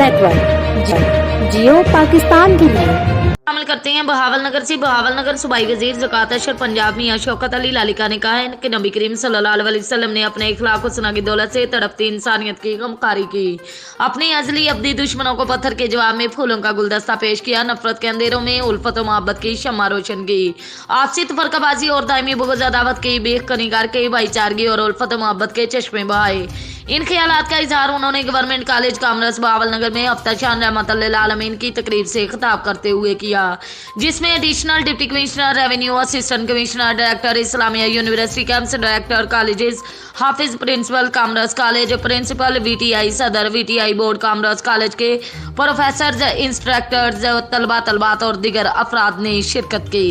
Network जियो पाकिस्तान के लिए शामिल करते हैं। बहावलनगर से बहावलनगर सूबाई वजीर ज़कात अशर पंजाब मियां शौकत अली लालिका ने कहा है कि नबी करीम सल्लल्लाहु अलैहि वसल्लम ने अपने इखलाक और सना की दौलत से तड़पती इंसानियत की गमखारी की। अपने अजली अब्दी दुश्मनों को पत्थर के जवाब में फूलों का गुलदस्ता पेश किया। नफरत के अंधेरों में उल्फत और मोहब्बत की शम्मा रोशन की। आपसी फरकाबाजी और दायमी बुग़्ज़ अदावत की बेख कनीगार के भाईचारगी और उल्फत और मोहब्बत के चश्मे बहाए। इन ख्यालात का इजहार उन्होंने गवर्नमेंट कॉलेज कामरस बहावलनगर में अफ्ताशान रहमतुल्लाह आलमीन की तकरीब से खिताब करते हुए किया, जिसमें additional deputy commissioner revenue, assistant commissioner, director Islamia university campus, director colleges, Hafiz principal commerce college, principal VTI, सदर VTI बोर्ड कामरस कॉलेज के प्रोफेसर, इंस्ट्रक्टर्स, तलबा तलबात और दीगर अफराद ने शिरकत की।